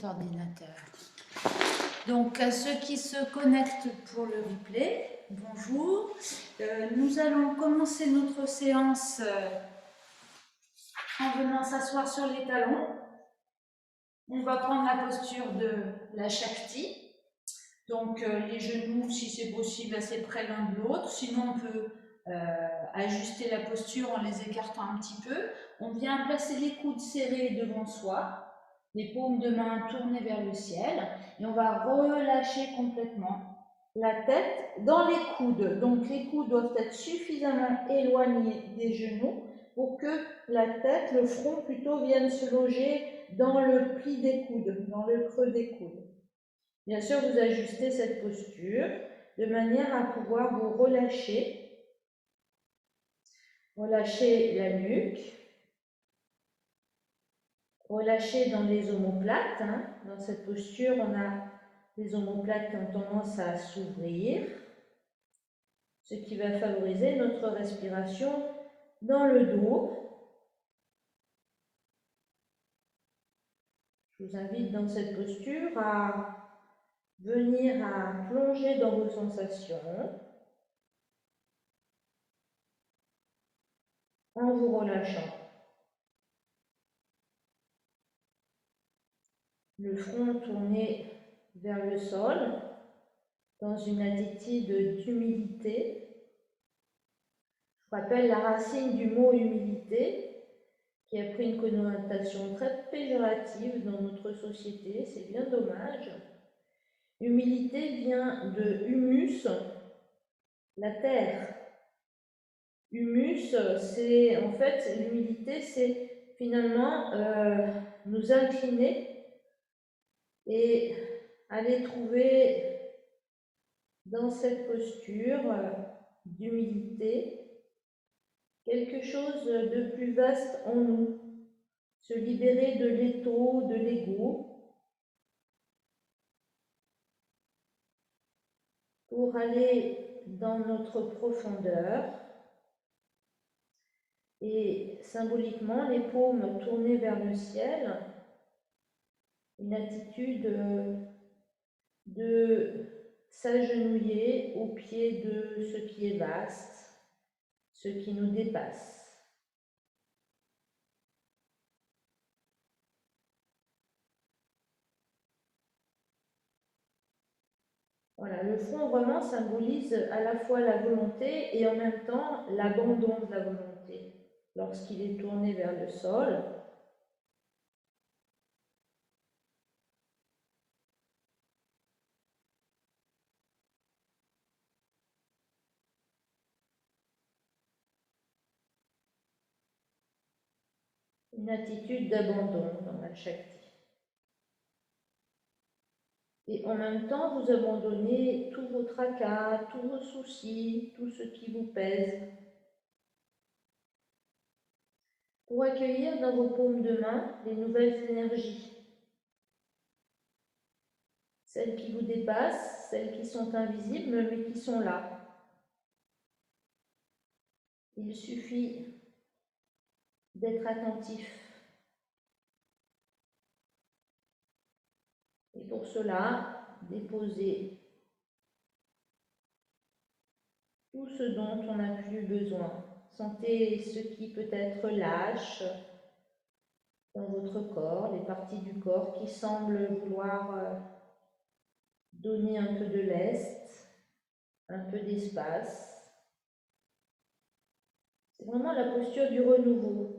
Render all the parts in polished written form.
Ordinateur. Donc à ceux qui se connectent pour le replay, bonjour. Nous allons commencer notre séance en venant s'asseoir sur les talons. On va prendre la posture de la Shakti. Donc les genoux, si c'est possible, assez près l'un de l'autre. Sinon, on peut ajuster la posture en les écartant un petit peu. On vient placer les coudes serrés devant soi. Les paumes de main tournées vers le ciel et on va relâcher complètement la tête dans les coudes. Donc les coudes doivent être suffisamment éloignés des genoux pour que la tête, le front plutôt, vienne se loger dans le pli des coudes, dans le creux des coudes. Bien sûr, vous ajustez cette posture de manière à pouvoir vous relâcher. Relâchez la nuque. Relâcher dans les omoplates. Dans cette posture, on a les omoplates qui ont tendance à s'ouvrir, ce qui va favoriser notre respiration dans le dos. Je vous invite dans cette posture à venir à plonger dans vos sensations en vous relâchant. Le front tourné vers le sol, dans une attitude d'humilité. Je rappelle la racine du mot humilité, qui a pris une connotation très péjorative dans notre société, c'est bien dommage. Humilité vient de humus, la terre. Humus, c'est en fait, l'humilité, c'est finalement nous incliner et aller trouver dans cette posture d'humilité quelque chose de plus vaste en nous, se libérer de l'étau, de l'ego, pour aller dans notre profondeur et symboliquement les paumes tournées vers le ciel, une attitude de s'agenouiller au pied de ce qui est vaste, ce qui nous dépasse. Voilà, le front vraiment symbolise à la fois la volonté et en même temps l'abandon de la volonté. Lorsqu'il est tourné vers le sol, une attitude d'abandon dans la Shakti. Et en même temps, vous abandonnez tous vos tracas, tous vos soucis, tout ce qui vous pèse, pour accueillir dans vos paumes de main les nouvelles énergies, celles qui vous dépassent, celles qui sont invisibles, mais qui sont là. Il suffit d'être attentif. Et pour cela, déposer tout ce dont on n'a plus besoin. Sentez ce qui peut être lâche dans votre corps, les parties du corps qui semblent vouloir donner un peu de lest, un peu d'espace. C'est vraiment la posture du renouveau.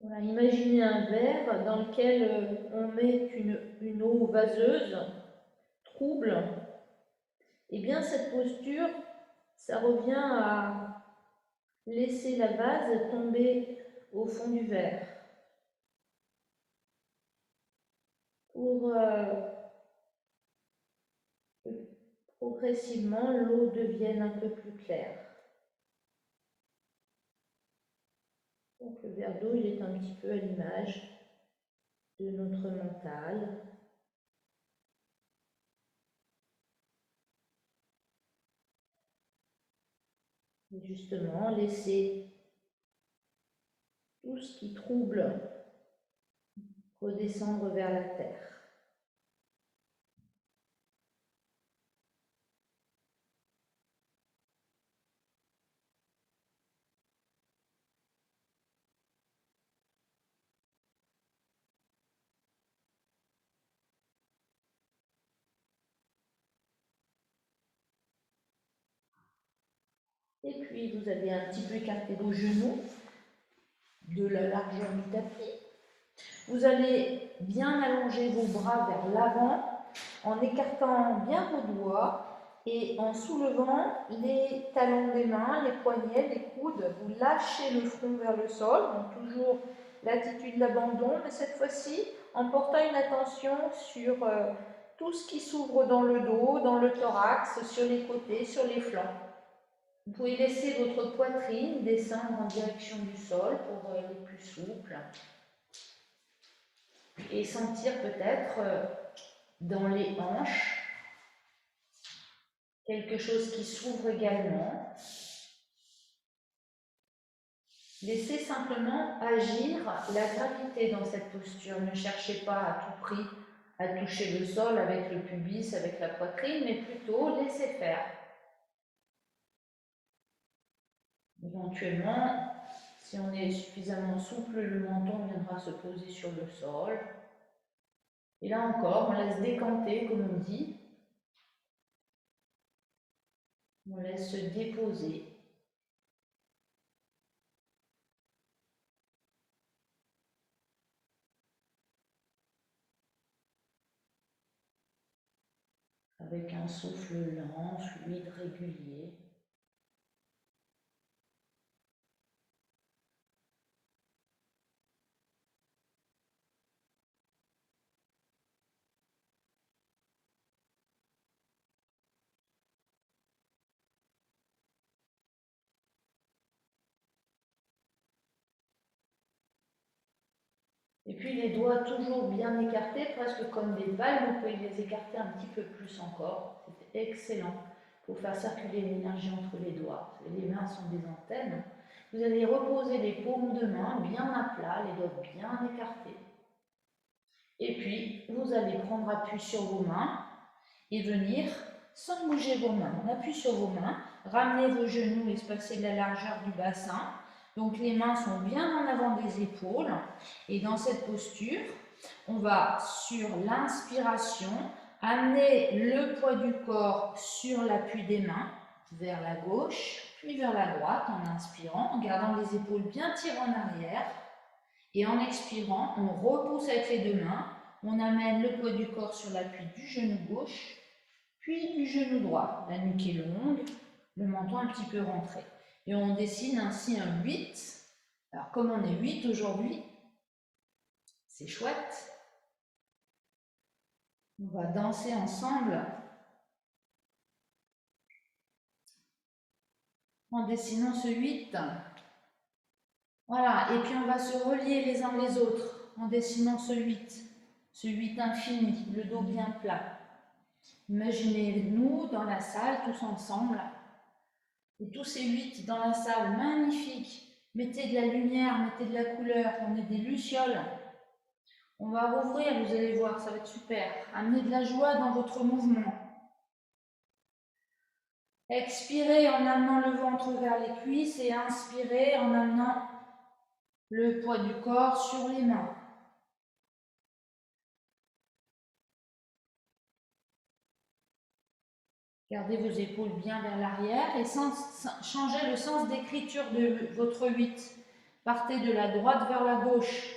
Voilà, imaginez un verre dans lequel on met une eau vaseuse, trouble. Eh bien, cette posture, ça revient à laisser la vase tomber au fond du verre pour que progressivement l'eau devienne un peu plus claire. Donc le verre Le dos, il est un petit peu à l'image de notre mental. Et justement, laisser tout ce qui trouble redescendre vers la terre. Et puis, vous allez un petit peu écarter vos genoux de la largeur du tapis. Vous allez bien allonger vos bras vers l'avant en écartant bien vos doigts et en soulevant les talons des mains, les poignets, les coudes. Vous lâchez le front vers le sol, donc toujours l'attitude d'abandon, mais cette fois-ci en portant une attention sur tout ce qui s'ouvre dans le dos, dans le thorax, sur les côtés, sur les flancs. Vous pouvez laisser votre poitrine descendre en direction du sol pour les plus souples. Et sentir peut-être dans les hanches quelque chose qui s'ouvre également. Laissez simplement agir la gravité dans cette posture. Ne cherchez pas à tout prix à toucher le sol avec le pubis, avec la poitrine, mais plutôt laissez faire. Éventuellement, si on est suffisamment souple, le menton viendra se poser sur le sol. Et là encore, on laisse décanter, comme on dit. On laisse se déposer. Avec un souffle lent, fluide, régulier. Et puis les doigts toujours bien écartés, presque comme des balles, vous pouvez les écarter un petit peu plus encore. C'est excellent pour faire circuler l'énergie entre les doigts. Les mains sont des antennes. Vous allez reposer les paumes de main bien à plat, les doigts bien écartés. Et puis, vous allez prendre appui sur vos mains et venir, sans bouger vos mains, on appuie sur vos mains, ramenez vos genoux espacés de la largeur du bassin. Donc les mains sont bien en avant des épaules et dans cette posture, on va sur l'inspiration amener le poids du corps sur l'appui des mains vers la gauche puis vers la droite en inspirant, en gardant les épaules bien tirées en arrière et en expirant, on repousse avec les deux mains, on amène le poids du corps sur l'appui du genou gauche puis du genou droit. La nuque est longue, le menton un petit peu rentré. Et on dessine ainsi un 8. Alors comme on est 8 aujourd'hui, c'est chouette. On va danser ensemble en dessinant ce 8. Voilà, et puis on va se relier les uns les autres en dessinant ce 8 infini, le dos bien plat. Imaginez-nous dans la salle, tous ensemble, et tous ces 8 dans la salle, magnifique. Mettez de la lumière, mettez de la couleur, on est des lucioles. On va rouvrir, vous allez voir, ça va être super. Amenez de la joie dans votre mouvement. Expirez en amenant le ventre vers les cuisses et inspirez en amenant le poids du corps sur les mains. Gardez vos épaules bien vers l'arrière et changez le sens d'écriture de votre 8. Partez de la droite vers la gauche.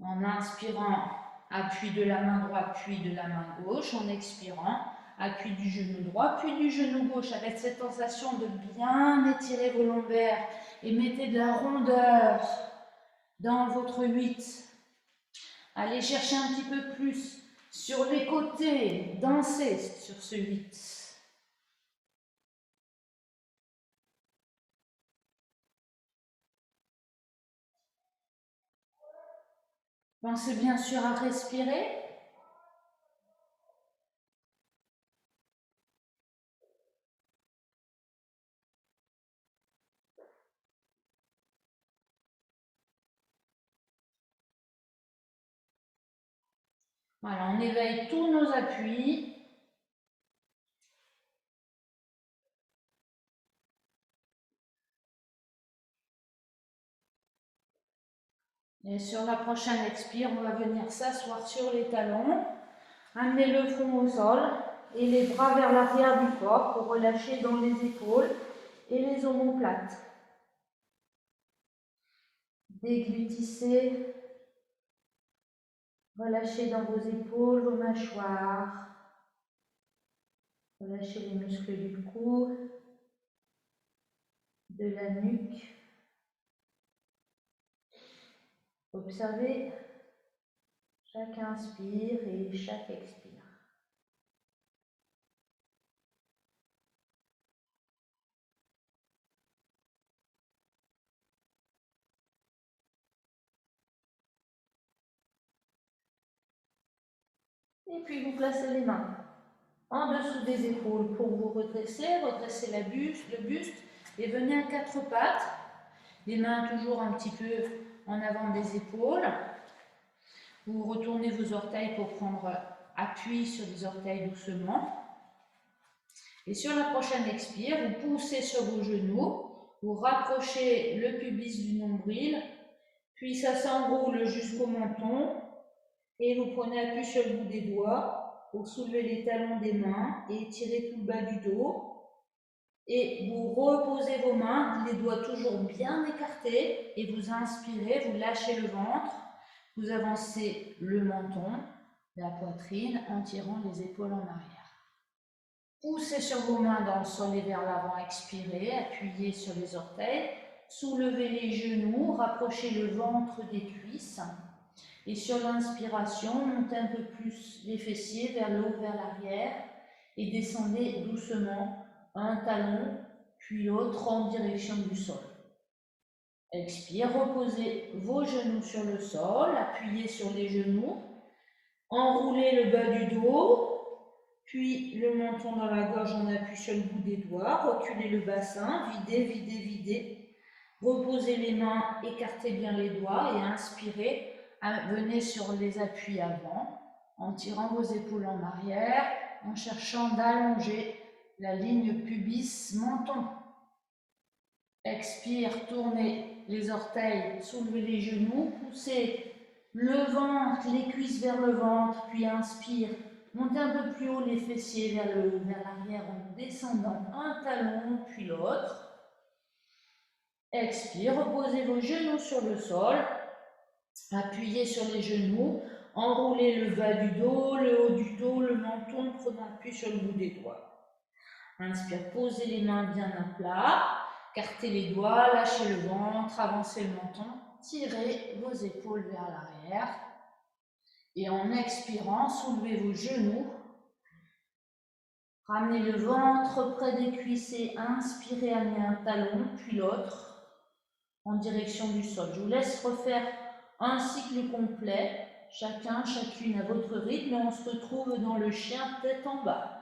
En inspirant, appui de la main droite, puis de la main gauche. En expirant, appui du genou droit, puis du genou gauche. Avec cette sensation de bien étirer vos lombaires et mettez de la rondeur dans votre 8. Allez chercher un petit peu plus sur les côtés, dansez sur ce 8. Pensez bien sûr à respirer. Voilà, on éveille tous nos appuis. Et sur la prochaine expire, on va venir s'asseoir sur les talons, amener le front au sol et les bras vers l'arrière du corps pour relâcher dans les épaules et les omoplates. Déglutissez, relâchez dans vos épaules, vos mâchoires, relâchez les muscles du cou, de la nuque. Observez chaque inspire et chaque expire. Et puis vous placez les mains en dessous des épaules pour vous redresser, redressez le buste et venez à quatre pattes. Les mains toujours un petit peu en avant des épaules. Vous retournez vos orteils pour prendre appui sur les orteils doucement. Et sur la prochaine expire, vous poussez sur vos genoux, vous rapprochez le pubis du nombril, puis ça s'enroule jusqu'au menton et vous prenez appui sur le bout des doigts pour soulever les talons des mains et étirer tout le bas du dos. Et vous reposez vos mains, les doigts toujours bien écartés, et vous inspirez, vous lâchez le ventre, vous avancez le menton, la poitrine en tirant les épaules en arrière. Poussez sur vos mains dans le sol et vers l'avant, expirez, appuyez sur les orteils, soulevez les genoux, rapprochez le ventre des cuisses. Et sur l'inspiration, montez un peu plus les fessiers vers le haut, vers l'arrière et descendez doucement un talon puis l'autre en direction du sol. Expire, reposez vos genoux sur le sol, appuyez sur les genoux, enroulez le bas du dos, puis le menton dans la gorge, on appuie sur le bout des doigts, reculez le bassin, videz, videz, videz. Reposez les mains, écartez bien les doigts et inspirez. Venez sur les appuis avant, en tirant vos épaules en arrière, en cherchant d'allonger la ligne pubis-menton. Expire, tournez les orteils, soulevez les genoux, poussez le ventre, les cuisses vers le ventre, puis inspire. Montez un peu plus haut les fessiers vers le haut, vers l'arrière en descendant un talon puis l'autre. Expire, reposez vos genoux sur le sol. Appuyez sur les genoux, enroulez le bas du dos, le haut du dos, le menton, prenant appui sur le bout des doigts. Inspire, posez les mains bien à plat, écartez les doigts, lâchez le ventre, avancez le menton, tirez vos épaules vers l'arrière. Et en expirant, soulevez vos genoux, ramenez le ventre près des cuisses et inspirez, amenez un talon, puis l'autre en direction du sol. Je vous laisse refaire un cycle complet, chacune à votre rythme, et on se retrouve dans le chien tête en bas.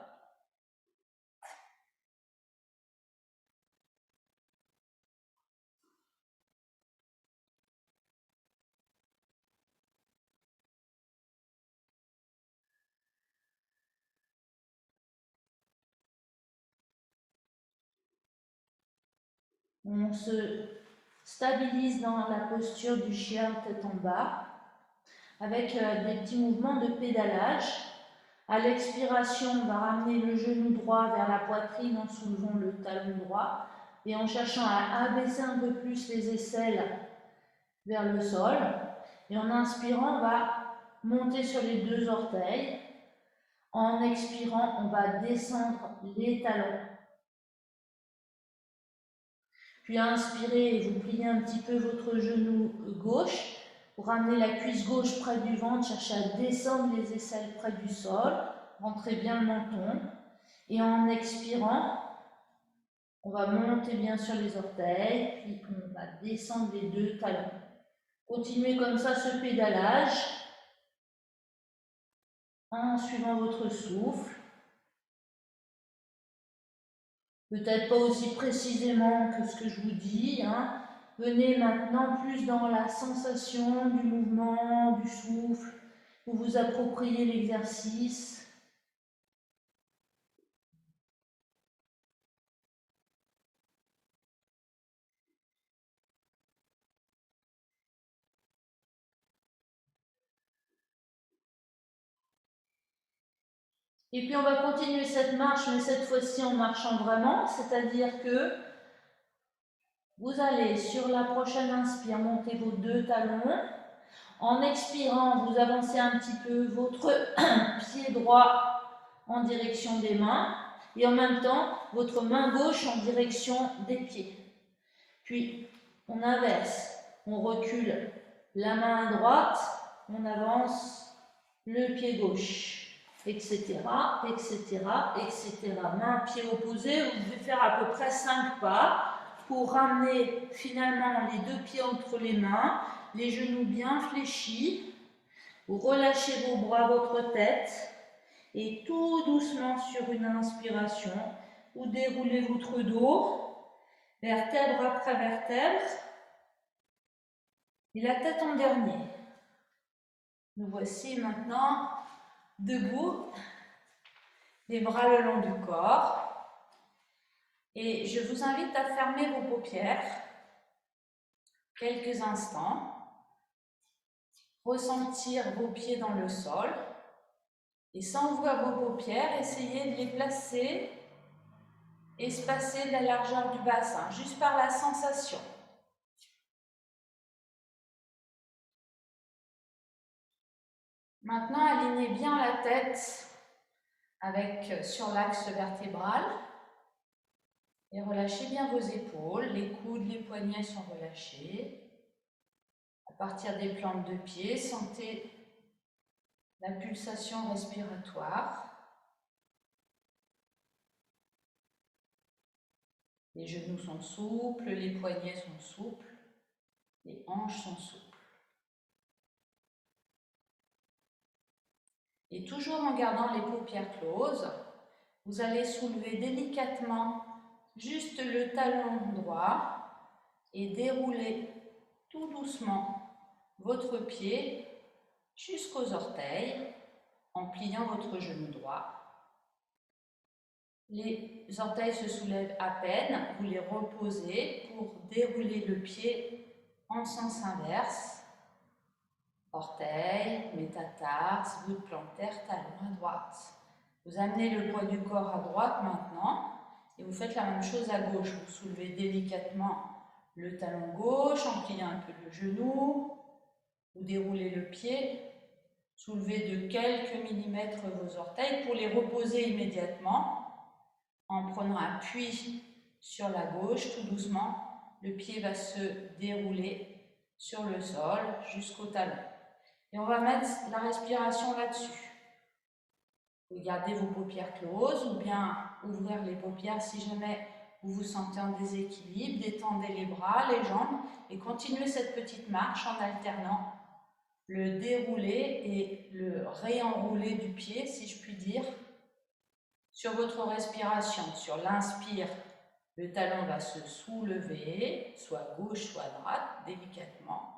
On se stabilise dans la posture du chien tête en bas, avec des petits mouvements de pédalage. À l'expiration, on va ramener le genou droit vers la poitrine en soulevant le talon droit et en cherchant à abaisser un peu plus les aisselles vers le sol. Et en inspirant, on va monter sur les deux orteils. En expirant, on va descendre les talons. Puis inspirez et vous pliez un petit peu votre genou gauche pour ramener la cuisse gauche près du ventre, cherchez à descendre les aisselles près du sol, rentrez bien le menton. Et en expirant, on va monter bien sur les orteils, puis on va descendre les deux talons. Continuez comme ça ce pédalage en suivant votre souffle. Peut-être pas aussi précisément que ce que je vous dis. Hein. Venez maintenant plus dans la sensation du mouvement, du souffle. Vous vous appropriez l'exercice. Et puis on va continuer cette marche, mais cette fois-ci en marchant vraiment, c'est-à-dire que vous allez sur la prochaine inspire monter vos deux talons. En expirant, vous avancez un petit peu votre pied droit en direction des mains et en même temps votre main gauche en direction des pieds. Puis on inverse, on recule la main droite, on avance le pied gauche, etc., etc., etc. Main, pied opposé, vous devez faire à peu près 5 pas pour ramener finalement les deux pieds entre les mains, les genoux bien fléchis. Vous relâchez vos bras, votre tête et tout doucement sur une inspiration, vous déroulez votre dos, vertèbre après vertèbre et la tête en dernier. Nous voici maintenant debout, les bras le long du corps. Et je vous invite à fermer vos paupières quelques instants, ressentir vos pieds dans le sol et sans ouvrir vos paupières, essayez de les placer espacés de la largeur du bassin, juste par la sensation. Maintenant, alignez bien la tête sur l'axe vertébral et relâchez bien vos épaules, les coudes, les poignets sont relâchés. À partir des plantes de pied, sentez la pulsation respiratoire. Les genoux sont souples, les poignets sont souples, les hanches sont souples. Et toujours en gardant les paupières closes, vous allez soulever délicatement juste le talon droit et dérouler tout doucement votre pied jusqu'aux orteils en pliant votre genou droit. Les orteils se soulèvent à peine, vous les reposez pour dérouler le pied en sens inverse. Orteil, métatarse, bout de plantaire, talon à droite. Vous amenez le poids du corps à droite maintenant et vous faites la même chose à gauche. Vous soulevez délicatement le talon gauche en pliant un peu le genou. Vous déroulez le pied. Soulevez de quelques millimètres vos orteils pour les reposer immédiatement en prenant appui sur la gauche tout doucement. Le pied va se dérouler sur le sol jusqu'au talon. Et on va mettre la respiration là-dessus. Vous gardez vos paupières closes ou bien ouvrir les paupières si jamais vous vous sentez en déséquilibre. Détendez les bras, les jambes et continuez cette petite marche en alternant le déroulé et le réenroulé du pied, si je puis dire, sur votre respiration. Sur l'inspire, le talon va se soulever, soit gauche, soit droite, délicatement.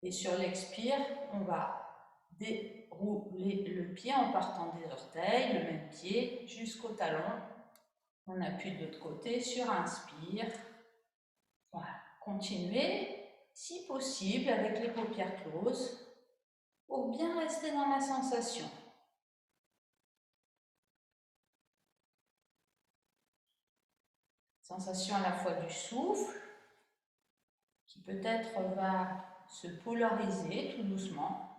Et sur l'expire, on va dérouler le pied en partant des orteils, le même pied, jusqu'au talon. On appuie de l'autre côté sur inspire. Voilà. Continuez, si possible, avec les paupières closes, pour bien rester dans la sensation. Sensation à la fois du souffle, qui peut-être va se polariser tout doucement.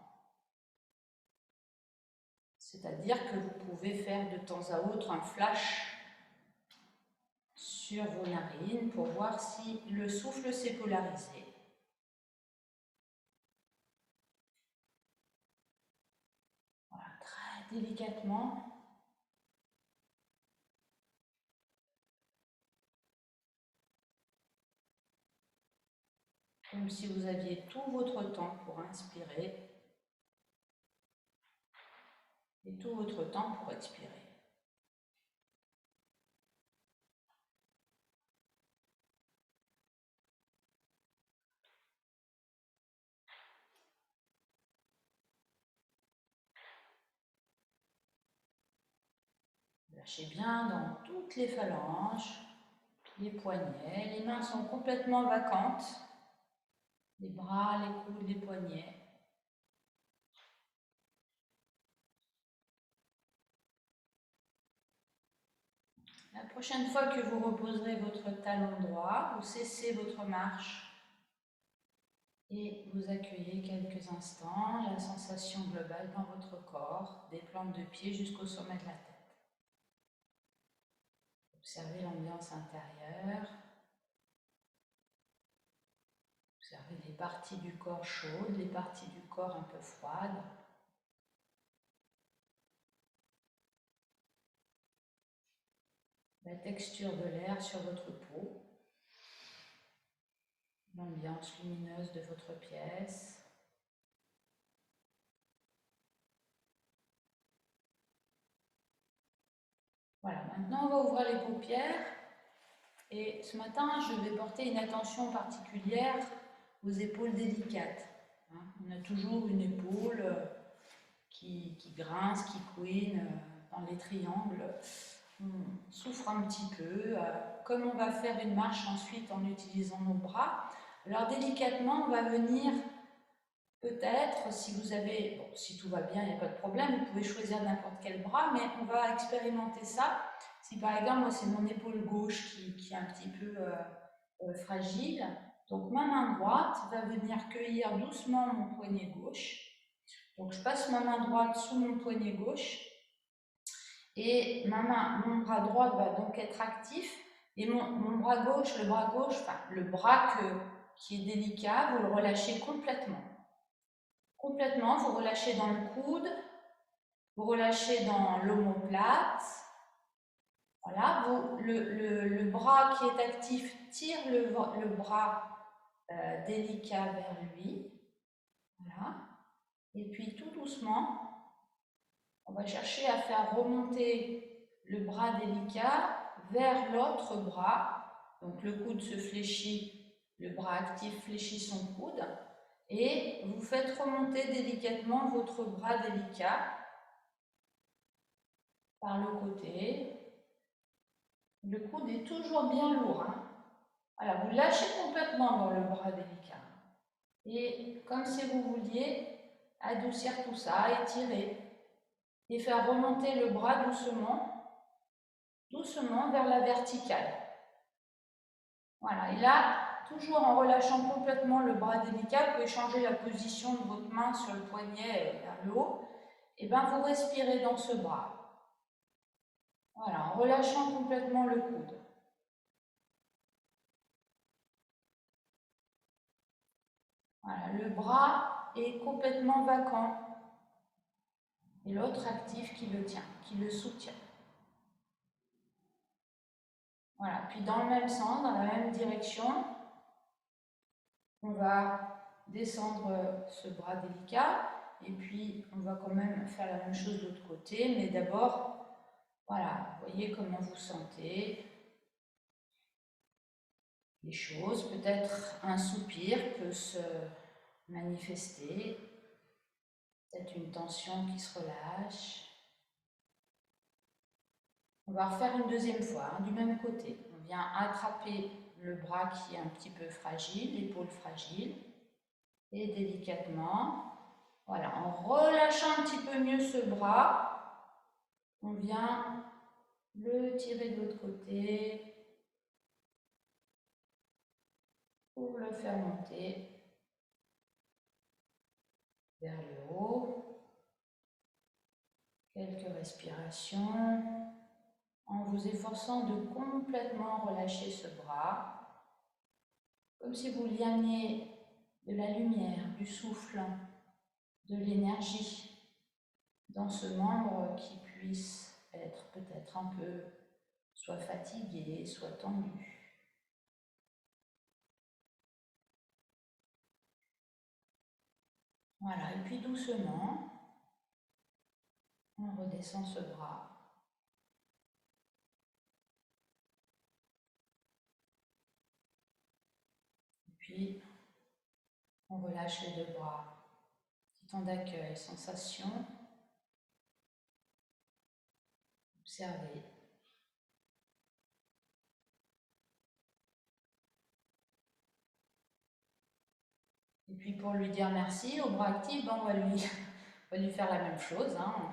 C'est-à-dire que vous pouvez faire de temps à autre un flash sur vos narines pour voir si le souffle s'est polarisé. Voilà, très délicatement. Comme si vous aviez tout votre temps pour inspirer et tout votre temps pour expirer. Lâchez bien dans toutes les phalanges, les poignets. Les mains sont complètement vacantes. Les bras, les coudes, les poignets. La prochaine fois que vous reposerez votre talon droit, vous cessez votre marche et vous accueillez quelques instants la sensation globale dans votre corps, des plantes de pied jusqu'au sommet de la tête. Observez l'ambiance intérieure. Observez les parties du corps chaudes, les parties du corps un peu froides. La texture de l'air sur votre peau. L'ambiance lumineuse de votre pièce. Voilà, maintenant on va ouvrir les paupières et ce matin je vais porter une attention particulière aux épaules délicates. On a toujours une épaule qui grince, qui couine dans les triangles. On souffre un petit peu. Comme on va faire une marche ensuite en utilisant nos bras, alors délicatement on va venir peut-être, si vous avez, bon, si tout va bien, il n'y a pas de problème, vous pouvez choisir n'importe quel bras, mais on va expérimenter ça. Si par exemple, moi c'est mon épaule gauche qui est un petit peu fragile, donc ma main droite va venir cueillir doucement mon poignet gauche. Donc je passe ma main droite sous mon poignet gauche et mon bras droit va donc être actif et mon bras gauche, enfin le bras qui est délicat, vous le relâchez complètement. Complètement, vous relâchez dans le coude, vous relâchez dans l'omoplate. Voilà, le bras qui est actif tire le bras délicat vers lui. Voilà. Et puis tout doucement, on va chercher à faire remonter le bras délicat vers l'autre bras. Donc le coude se fléchit, le bras actif fléchit son coude. Et vous faites remonter délicatement votre bras délicat par le côté. Le coude est toujours bien lourd. Voilà, vous lâchez complètement dans le bras délicat. Et comme si vous vouliez adoucir tout ça, étirer et faire remonter le bras doucement, doucement vers la verticale. Voilà, et là, toujours en relâchant complètement le bras délicat, vous pouvez changer la position de votre main sur le poignet vers le haut, et bien vous respirez dans ce bras. Voilà, en relâchant complètement le coude. Voilà, le bras est complètement vacant et l'autre actif qui le tient, qui le soutient. Voilà, puis dans le même sens, dans la même direction, on va descendre ce bras délicat et puis on va quand même faire la même chose de l'autre côté, mais d'abord, voilà, voyez comment vous sentez les choses. Peut-être un soupir peut se manifester, peut-être une tension qui se relâche. On va refaire une deuxième fois, du même côté. On vient attraper le bras qui est un petit peu fragile, l'épaule fragile, et délicatement, voilà, en relâchant un petit peu mieux ce bras, on vient le tirer de l'autre côté pour le faire monter vers le haut. Quelques respirations en vous efforçant de complètement relâcher ce bras, comme si vous lui ameniez de la lumière, du souffle, de l'énergie dans ce membre qui puisse être peut-être un peu soit fatigué, soit tendu. Voilà, et puis doucement, on redescend ce bras. Et puis, on relâche les deux bras. Petit temps d'accueil, sensation. Observez. Et puis pour lui dire merci, au bras actif, on va lui faire la même chose, hein.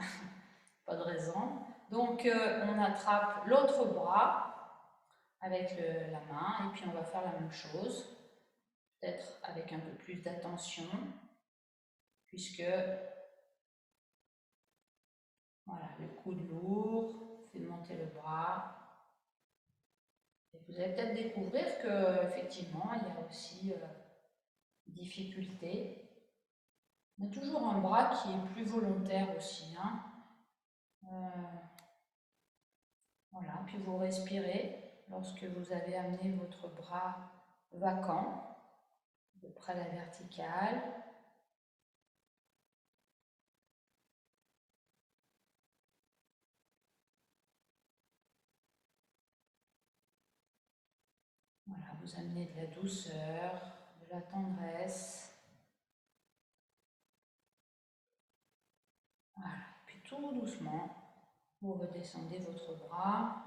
Pas de raison. Donc on attrape l'autre bras avec la main et puis on va faire la même chose, peut-être avec un peu plus d'attention, puisque voilà, le coude lourd fait monter le bras. Et vous allez peut-être découvrir que effectivement il y a aussi difficulté. On a toujours un bras qui est plus volontaire aussi, hein. Voilà, puis vous respirez lorsque vous avez amené votre bras vacant, de près à la verticale. Voilà, vous amenez de la douceur, de la tendresse. Voilà, puis tout doucement, vous redescendez votre bras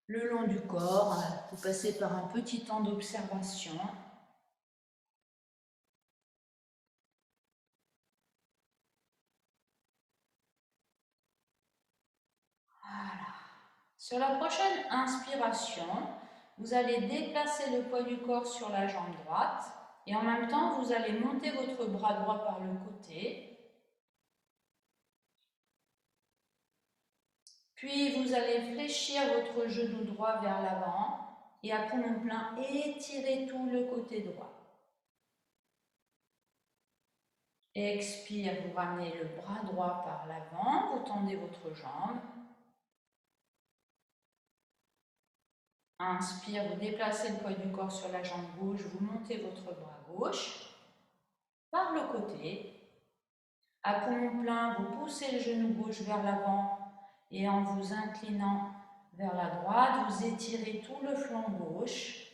le long du corps. Vous passez par un petit temps d'observation. Voilà. Sur la prochaine inspiration, vous allez déplacer le poids du corps sur la jambe droite et en même temps, vous allez monter votre bras droit par le côté. Puis vous allez fléchir votre genou droit vers l'avant et à poumon plein, étirez tout le côté droit. Expire, vous ramenez le bras droit par l'avant, vous tendez votre jambe. Inspire, vous déplacez le poids du corps sur la jambe gauche, vous montez votre bras gauche par le côté. À poumon plein, vous poussez le genou gauche vers l'avant et en vous inclinant vers la droite, vous étirez tout le flanc gauche.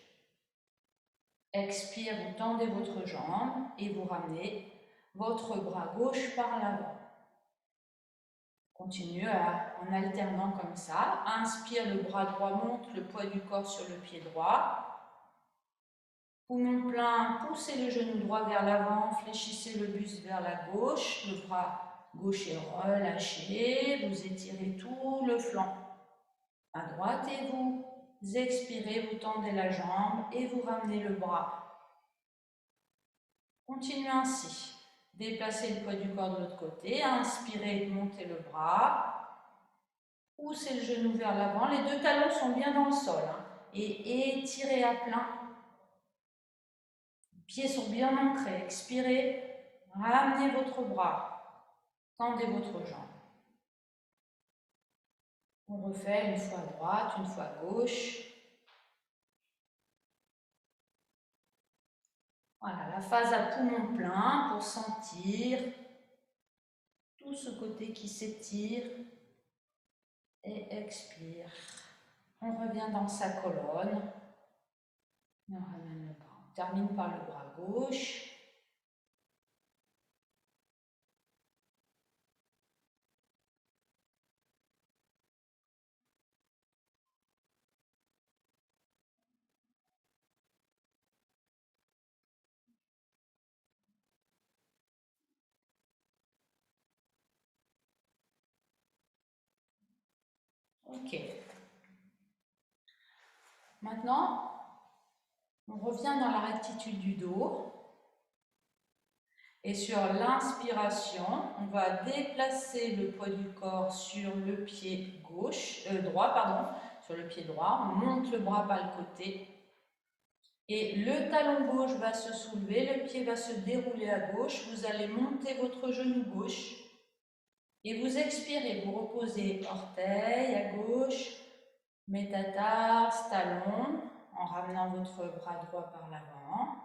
Expire, vous tendez votre jambe et vous ramenez votre bras gauche par l'avant. Continuez en alternant comme ça. Inspire, le bras droit monte, le poids du corps sur le pied droit. Poumon plein, poussez le genou droit vers l'avant, fléchissez le buste vers la gauche, le bras gauche est relâché, vous étirez tout le flanc à droite et vous expirez, vous tendez la jambe et vous ramenez le bras. Continuez ainsi. Déplacez le poids du corps de l'autre côté, inspirez, montez le bras, poussez le genou vers l'avant, les deux talons sont bien dans le sol, hein, et étirez à plein. Les pieds sont bien ancrés, expirez, ramenez votre bras, tendez votre jambe. On refait une fois à droite, une fois à gauche. Voilà, la phase à poumon plein pour sentir tout ce côté qui s'étire et expire. On revient dans sa colonne. Et on ramène le bras. On termine par le bras gauche. Ok. Maintenant, on revient dans la rectitude du dos. Et sur l'inspiration, on va déplacer le poids du corps sur le pied droit, sur le pied droit. On monte le bras par le côté. Et le talon gauche va se soulever, le pied va se dérouler à gauche. Vous allez monter votre genou gauche. Et vous expirez, vous reposez orteil à gauche, métatarse, talon, en ramenant votre bras droit par l'avant.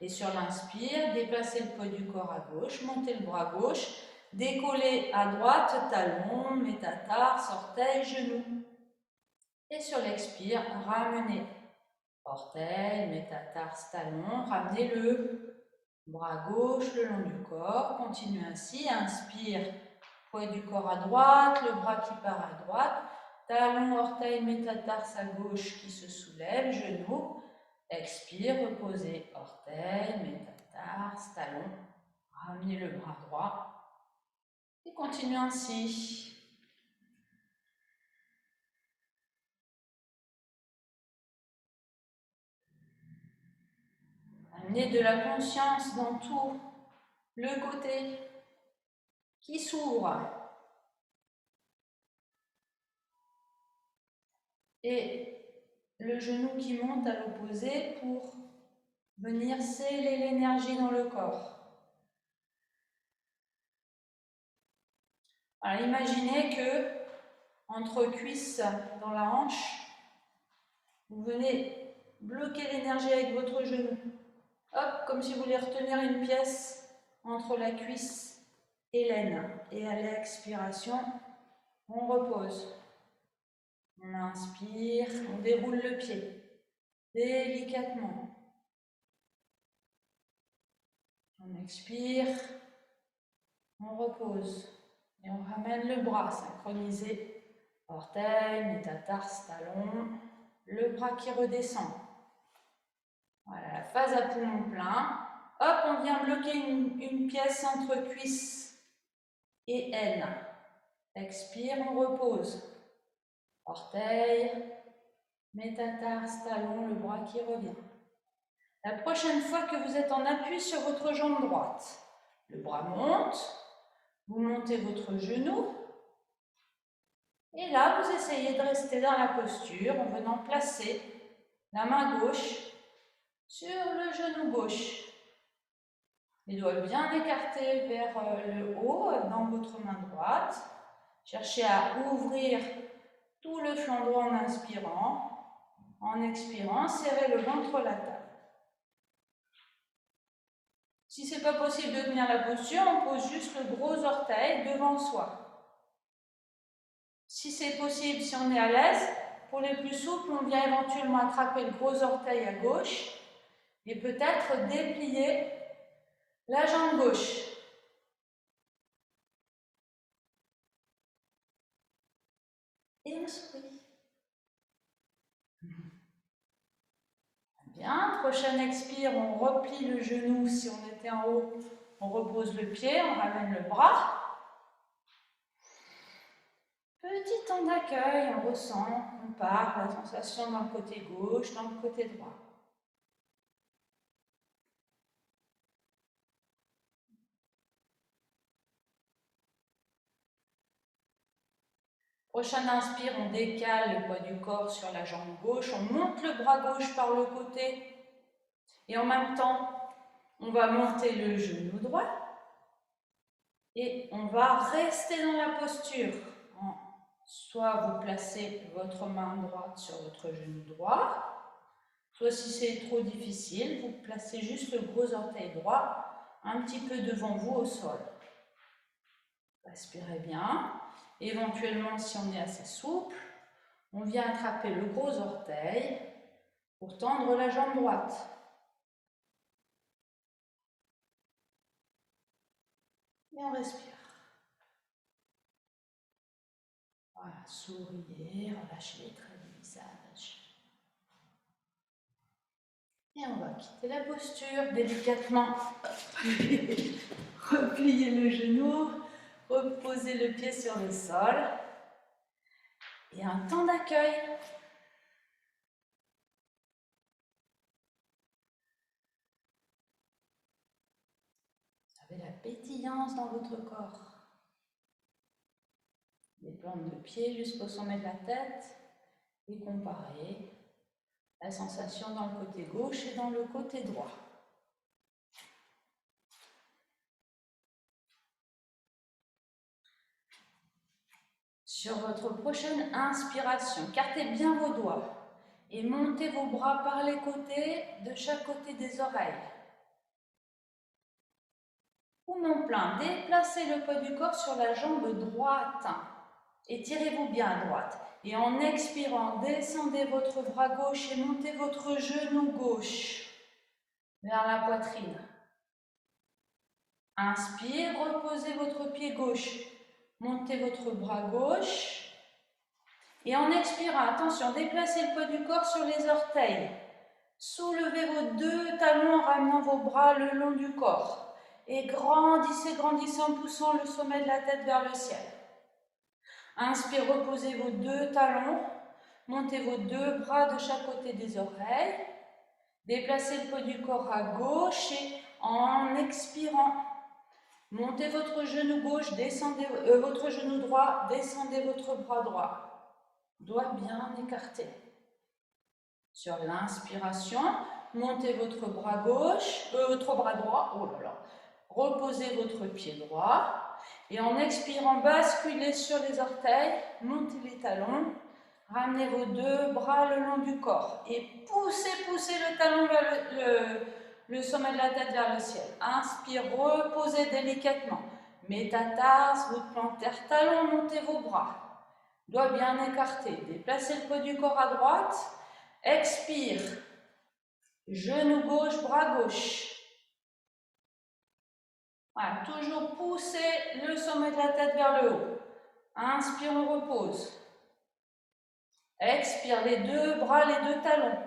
Et sur l'inspire, déplacez le poids du corps à gauche, montez le bras gauche, décollez à droite, talon, métatarse, orteil, genou. Et sur l'expire, ramenez orteil, métatarse, talon, ramenez le bras gauche le long du corps, continuez ainsi, inspire, poids du corps à droite, le bras qui part à droite, talon, orteil, métatarse à gauche qui se soulève, genou, expire, reposez, orteil, métatarse, talon, ramenez le bras droit et continuez ainsi. Amenez de la conscience dans tout le côté qui s'ouvre et le genou qui monte à l'opposé pour venir sceller l'énergie dans le corps. Alors imaginez que entre cuisses dans la hanche, vous venez bloquer l'énergie avec votre genou. Hop, comme si vous voulez retenir une pièce entre la cuisse et l'aine. Et à l'expiration, on repose. On inspire, on déroule le pied délicatement. On expire, on repose. Et on ramène le bras synchronisé. Orteil, métatarse, talon. Le bras qui redescend. Voilà, la phase à poumon plein. Hop, on vient bloquer une pièce entre cuisse et aine. Expire, on repose. Orteil, métatarse, talon, le bras qui revient. La prochaine fois que vous êtes en appui sur votre jambe droite, le bras monte, vous montez votre genou, et là, vous essayez de rester dans la posture en venant placer la main gauche sur le genou gauche. Les doigts bien écartés vers le haut dans votre main droite. Cherchez à ouvrir tout le flanc droit en inspirant. En expirant, serrez le ventre, la table. Si ce n'est pas possible de tenir la posture, on pose juste le gros orteil devant soi. Si c'est possible, si on est à l'aise, pour les plus souples, on vient éventuellement attraper le gros orteil à gauche et peut-être déplier la jambe gauche. Et on sourit. Bien, prochaine expire, on replie le genou. Si on était en haut, on repose le pied, on ramène le bras. Petit temps d'accueil, on ressent, on part, la sensation dans le côté gauche, dans le côté droit. Prochaine inspire, on décale le poids du corps sur la jambe gauche, on monte le bras gauche par le côté et en même temps, on va monter le genou droit et on va rester dans la posture. Soit vous placez votre main droite sur votre genou droit, soit si c'est trop difficile, vous placez juste le gros orteil droit un petit peu devant vous au sol. Respirez bien. Éventuellement, si on est assez souple, on vient attraper le gros orteil pour tendre la jambe droite. Et on respire. Voilà, souriez, relâchez les traits du visage. Et on va quitter la posture délicatement. Repliez le genou, reposez le pied sur le sol. Et un temps d'accueil. Vous avez la pétillance dans votre corps. Des plantes de pied jusqu'au sommet de la tête et comparez la sensation dans le côté gauche et dans le côté droit. Sur votre prochaine inspiration, cartez bien vos doigts et montez vos bras par les côtés, de chaque côté des oreilles. Poumon plein, déplacez le poids du corps sur la jambe droite. Étirez-vous bien à droite. Et en expirant, descendez votre bras gauche et montez votre genou gauche vers la poitrine. Inspire, reposez votre pied gauche. Montez votre bras gauche. Et en expirant, attention, déplacez le poids du corps sur les orteils. Soulevez vos deux talons en ramenant vos bras le long du corps. Et grandissez, grandissez en poussant le sommet de la tête vers le ciel. Inspire, reposez vos deux talons. Montez vos deux bras de chaque côté des oreilles. Déplacez le poids du corps à gauche et en expirant, montez votre genou gauche, descendez votre genou droit, descendez votre bras droit. Doigt bien écarté. Sur l'inspiration, montez votre bras gauche, votre bras droit, oh là là. Reposez votre pied droit et en expirant, basculez sur les orteils, montez les talons. Ramenez vos deux bras le long du corps et poussez le talon vers le sommet de la tête vers le ciel. Inspire, reposez délicatement. Métatarse, voûte plantaire, talon, montez vos bras. Doigts bien écartés. Déplacez le poids du corps à droite. Expire. Genou gauche, bras gauche. Voilà, toujours pousser le sommet de la tête vers le haut. Inspire, on repose. Expire, les deux bras, les deux talons.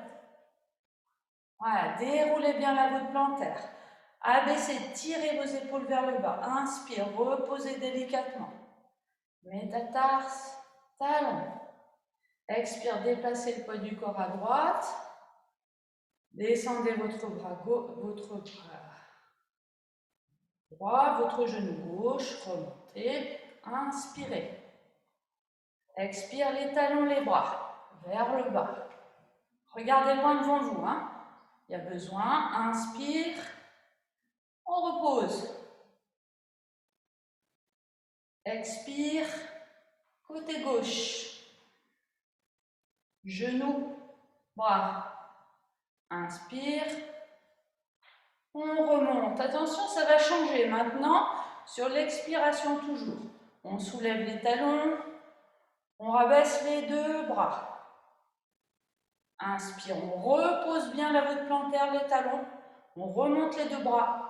Voilà, déroulez bien la voûte plantaire. Abaissez, tirez vos épaules vers le bas. Inspire, reposez délicatement. Métatarse, talon. Expire, déplacez le poids du corps à droite. Descendez votre bras droit, votre genou gauche, remontez. Inspirez. Expire, les talons, les bras, vers le bas. Regardez loin devant vous, hein. Il y a besoin. Inspire. On repose. Expire. Côté gauche. Genou, bras. Inspire. On remonte. Attention, ça va changer. Maintenant, sur l'expiration toujours. On soulève les talons. On rabaisse les deux bras. Inspire, on repose bien la voûte plantaire, les talons. On remonte les deux bras.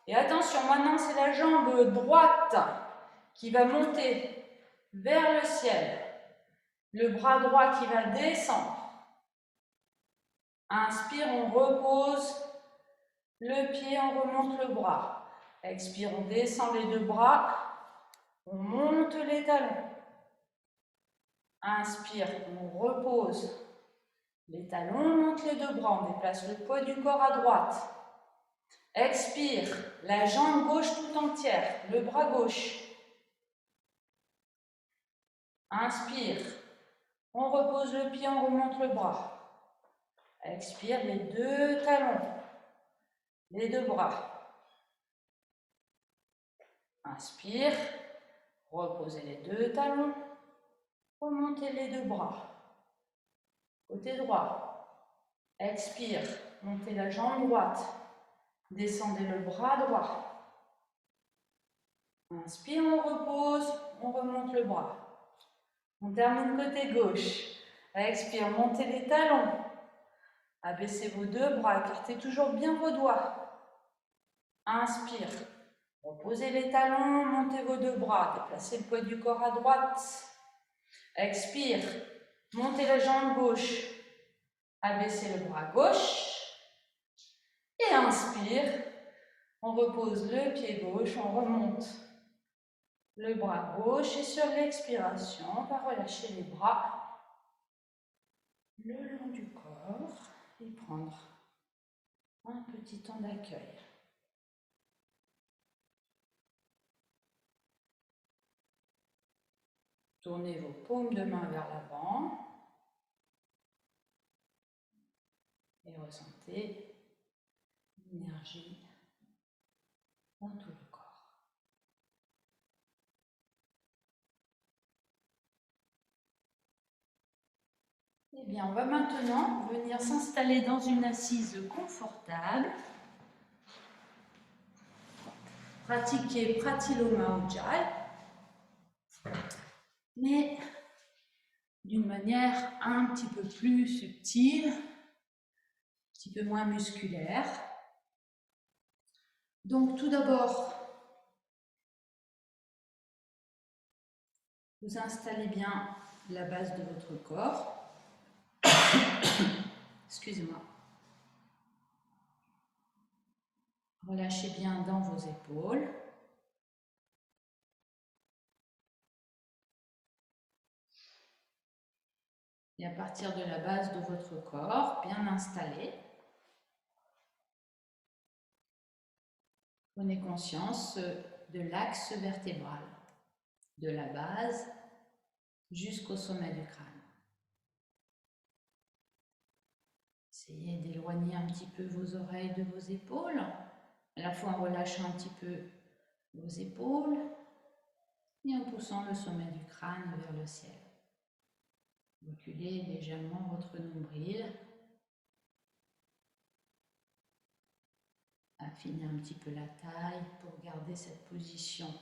Et attention, maintenant c'est la jambe droite qui va monter vers le ciel. Le bras droit qui va descendre. Inspire, on repose le pied, on remonte le bras. Expire, on descend les deux bras. On monte les talons. Inspire, on repose les talons, on monte les deux bras, on déplace le poids du corps à droite. Expire, la jambe gauche tout entière, le bras gauche. Inspire, on repose le pied, on remonte le bras. Expire, les deux talons, les deux bras. Inspire, reposez les deux talons, remontez les deux bras. Côté droit. Expire, montez la jambe droite. Descendez le bras droit. Inspire, on repose, on remonte le bras. On termine côté gauche. Expire, montez les talons. Abaissez vos deux bras, écartez toujours bien vos doigts. Inspire, reposez les talons, montez vos deux bras, déplacez le poids du corps à droite. Expire, montez la jambe gauche, abaissez le bras gauche. Et inspire, on repose le pied gauche, on remonte le bras gauche et sur l'expiration, on va relâcher les bras le long du corps et prendre un petit temps d'accueil. Tournez vos paumes de main vers l'avant et ressentez l'énergie dans tout le corps. Eh bien, on va maintenant venir s'installer dans une assise confortable. pratiquer Pratiloma Ujjayi, mais d'une manière un petit peu plus subtile, un petit peu moins musculaire. Donc tout d'abord, vous installez bien la base de votre corps. Excusez-moi. Relâchez bien dans vos épaules. Et à partir de la base de votre corps, bien installé, prenez conscience de l'axe vertébral, de la base jusqu'au sommet du crâne. Essayez d'éloigner un petit peu vos oreilles de vos épaules, à la fois en relâchant un petit peu vos épaules et en poussant le sommet du crâne vers le ciel. Reculez légèrement votre nombril. Affinez un petit peu la taille pour garder cette position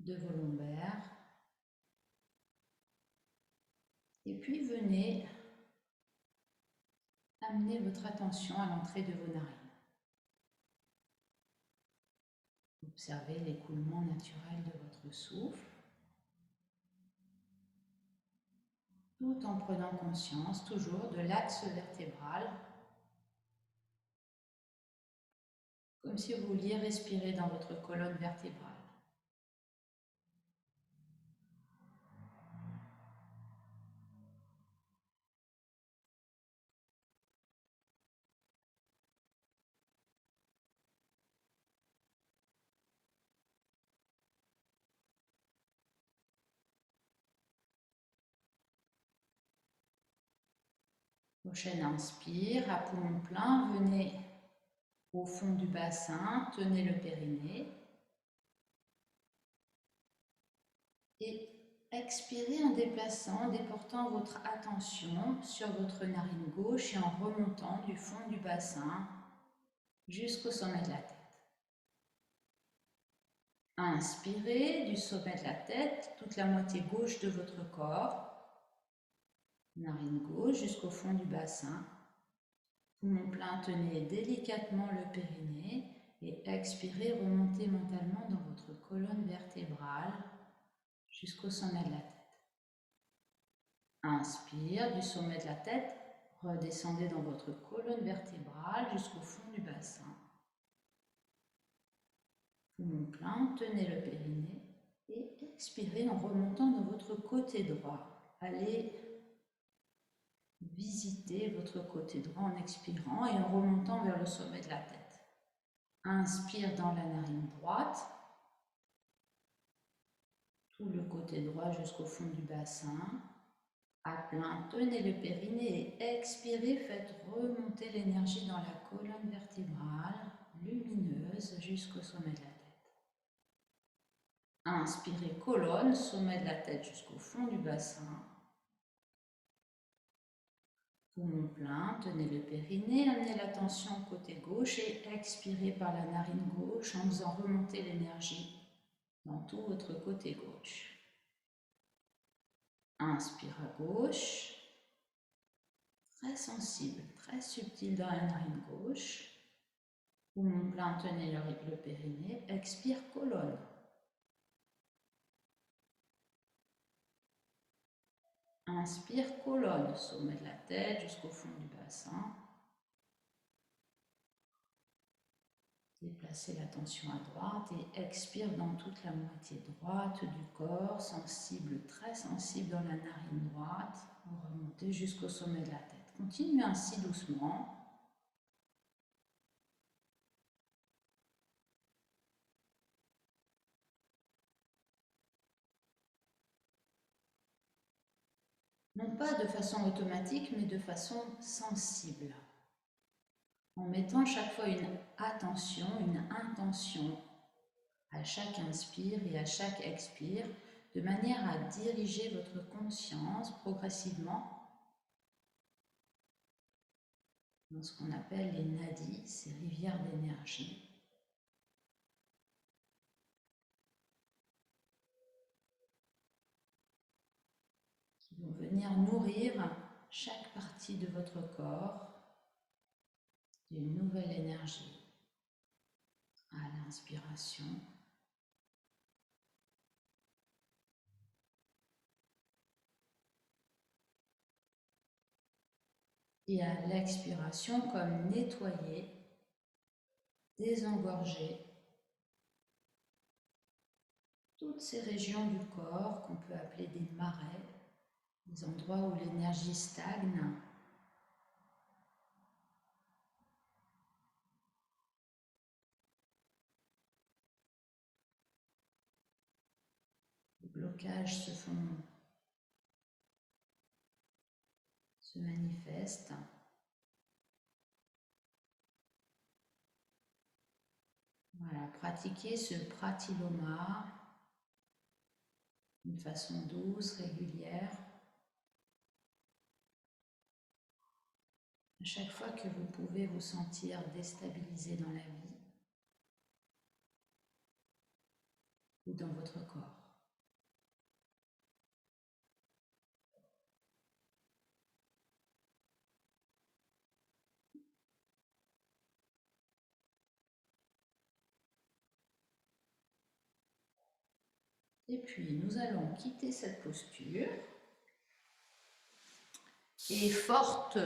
de vos lombaires. Et puis venez amener votre attention à l'entrée de vos narines. Observez l'écoulement naturel de votre souffle, tout en prenant conscience toujours de l'axe vertébral, comme si vous vouliez respirer dans votre colonne vertébrale. Prochaine inspire, à poumon plein, venez au fond du bassin, tenez le périnée. Et expirez en déplaçant, en déportant votre attention sur votre narine gauche et en remontant du fond du bassin jusqu'au sommet de la tête. Inspirez du sommet de la tête, toute la moitié gauche de votre corps, narine gauche jusqu'au fond du bassin. Poumon plein, tenez délicatement le périnée et expirez, remontez mentalement dans votre colonne vertébrale jusqu'au sommet de la tête. Inspire du sommet de la tête, redescendez dans votre colonne vertébrale jusqu'au fond du bassin. Poumon plein, tenez le périnée et expirez en remontant dans votre côté droit. Allez visiter votre côté droit en expirant et en remontant vers le sommet de la tête. Inspire dans la narine droite, tout le côté droit jusqu'au fond du bassin. À plein, tenez le périnée et expirez, faites remonter l'énergie dans la colonne vertébrale, lumineuse, jusqu'au sommet de la tête. Inspirez, colonne, sommet de la tête jusqu'au fond du bassin. Poumon plein, tenez le périnée, amenez l'attention côté gauche et expirez par la narine gauche en faisant remonter l'énergie dans tout votre côté gauche. Inspire à gauche. Très sensible, très subtil dans la narine gauche. Poumon plein, tenez le périnée. Expire, colonne. Inspire, colonne, sommet de la tête jusqu'au fond du bassin. Déplacez l'attention à droite et expire dans toute la moitié droite du corps, sensible, très sensible dans la narine droite. Vous remontez jusqu'au sommet de la tête. Continuez ainsi doucement. Non pas de façon automatique, mais de façon sensible. En mettant chaque fois une attention, une intention à chaque inspire et à chaque expire, de manière à diriger votre conscience progressivement dans ce qu'on appelle les nadis, ces rivières d'énergie, venir nourrir chaque partie de votre corps d'une nouvelle énergie. À l'inspiration. Et à l'expiration, comme nettoyer, désengorger toutes ces régions du corps qu'on peut appeler des marais, des endroits où l'énergie stagne. Les blocages se manifestent. Voilà, pratiquez ce pratiloma d'une façon douce, régulière. À chaque fois que vous pouvez vous sentir déstabilisé dans la vie ou dans votre corps. Et puis, nous allons quitter cette posture. Et forte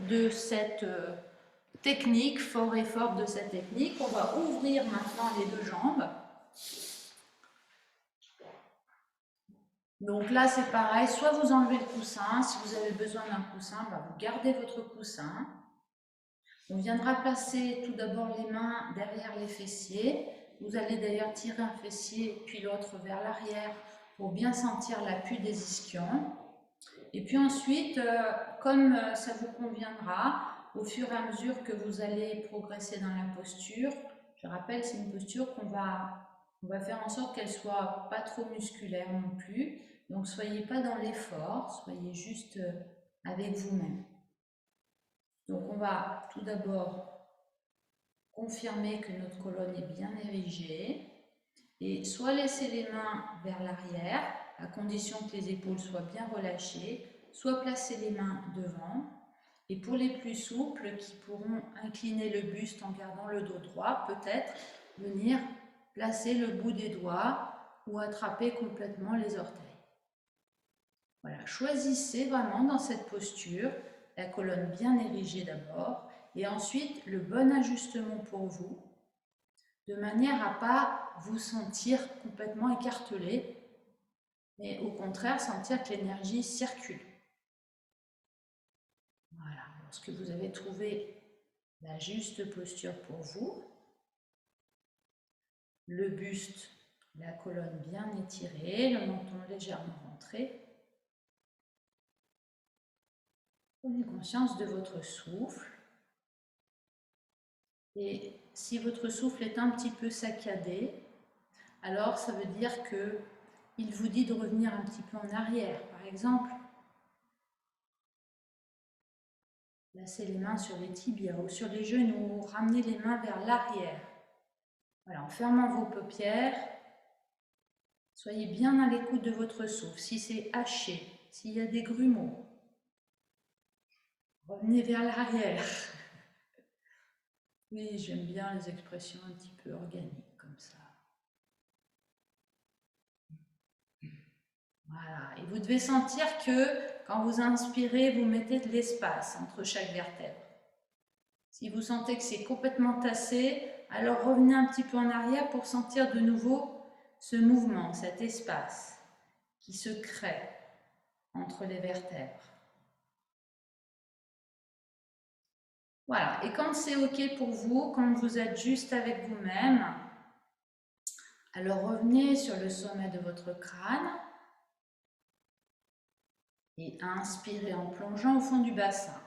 de cette technique, fort et forte de cette technique, on va ouvrir maintenant les deux jambes. Donc là, c'est pareil, soit vous enlevez le coussin, si vous avez besoin d'un coussin, vous gardez votre coussin. On viendra placer tout d'abord les mains derrière les fessiers. Vous allez d'ailleurs tirer un fessier puis l'autre vers l'arrière pour bien sentir l'appui des ischions. Et puis ensuite, comme ça vous conviendra, au fur et à mesure que vous allez progresser dans la posture, je rappelle, c'est une posture qu'on va faire en sorte qu'elle soit pas trop musculaire non plus. Donc, soyez pas dans l'effort, soyez juste avec vous-même. Donc, on va tout d'abord confirmer que notre colonne est bien érigée et soit laisser les mains vers l'arrière, à condition que les épaules soient bien relâchées, soit placer les mains devant. Et pour les plus souples qui pourront incliner le buste en gardant le dos droit, peut-être venir placer le bout des doigts ou attraper complètement les orteils. Voilà, choisissez vraiment dans cette posture la colonne bien érigée d'abord et ensuite le bon ajustement pour vous, de manière à ne pas vous sentir complètement écartelé, mais au contraire sentir que l'énergie circule. Voilà, lorsque vous avez trouvé la juste posture pour vous, le buste, la colonne bien étirée, le menton légèrement rentré, prenez conscience de votre souffle. Et si votre souffle est un petit peu saccadé, alors ça veut dire qu'il vous dit de revenir un petit peu en arrière. Par exemple, placez les mains sur les tibias ou sur les genoux, ramenez les mains vers l'arrière. Voilà, en fermant vos paupières, soyez bien à l'écoute de votre souffle. Si c'est haché, s'il y a des grumeaux, revenez vers l'arrière. Oui, j'aime bien les expressions un petit peu organiques comme ça. Voilà, et vous devez sentir que quand vous inspirez, vous mettez de l'espace entre chaque vertèbre. Si vous sentez que c'est complètement tassé, alors revenez un petit peu en arrière pour sentir de nouveau ce mouvement, cet espace qui se crée entre les vertèbres. Voilà, et quand c'est OK pour vous, quand vous êtes juste avec vous-même, alors revenez sur le sommet de votre crâne et inspirez en plongeant au fond du bassin.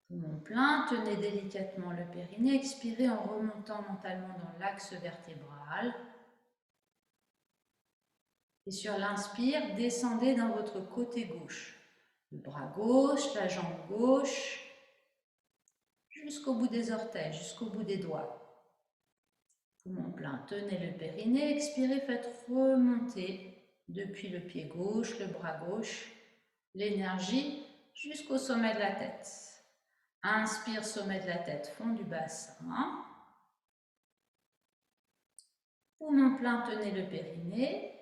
Poumon plein, tenez délicatement le périnée, expirez en remontant mentalement dans l'axe vertébral. Et sur l'inspire, descendez dans votre côté gauche. Le bras gauche, la jambe gauche, jusqu'au bout des orteils, jusqu'au bout des doigts. Poumon plein, tenez le périnée, expirez, faites remonter depuis le pied gauche, le bras gauche, l'énergie jusqu'au sommet de la tête. Inspire, sommet de la tête, fond du bassin. Poumon plein, tenez le périnée.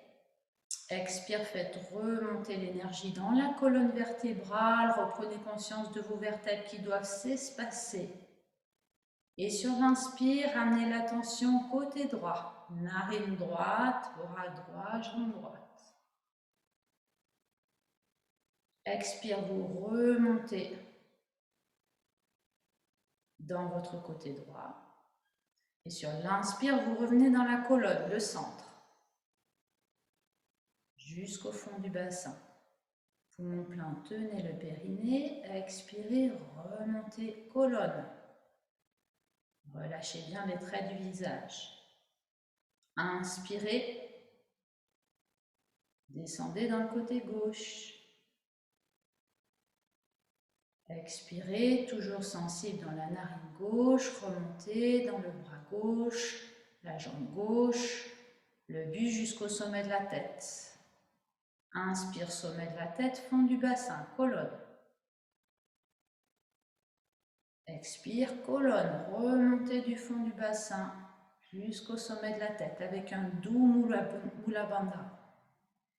Expire, faites remonter l'énergie dans la colonne vertébrale. Reprenez conscience de vos vertèbres qui doivent s'espacer. Et sur l'inspire, ramenez l'attention côté droit. Narine droite, bras droit, jambe droite. Expire, vous remontez dans votre côté droit. Et sur l'inspire, vous revenez dans la colonne, le centre, jusqu'au fond du bassin. Poumon plein, tenez le périnée. Expirez, remontez, colonne. Relâchez bien les traits du visage. Inspirez, descendez dans le côté gauche. Expirez, toujours sensible dans la narine gauche, remontez dans le bras gauche, la jambe gauche, le buste jusqu'au sommet de la tête. Inspire, sommet de la tête, fond du bassin, colonne. Expire, colonne, remontez du fond du bassin jusqu'au sommet de la tête avec un doux Mula Bandha.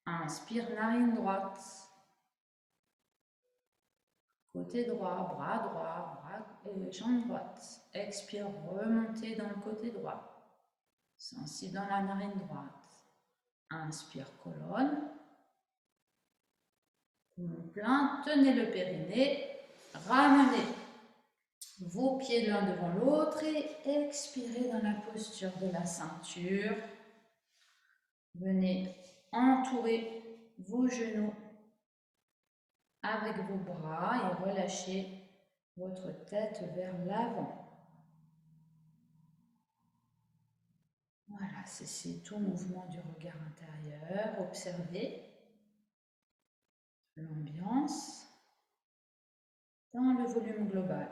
Inspire, narine droite. Côté droit, jambe droite. Expire, remontez dans le côté droit. Sensible dans la narine droite. Inspire, colonne. Poumon plein, tenez le périnée. Ramenez vos pieds l'un devant l'autre et expirez dans la posture de la ceinture. Venez entourer vos genoux avec vos bras et relâchez votre tête vers l'avant. Voilà, cessez tout mouvement du regard intérieur. Observez l'ambiance dans le volume global.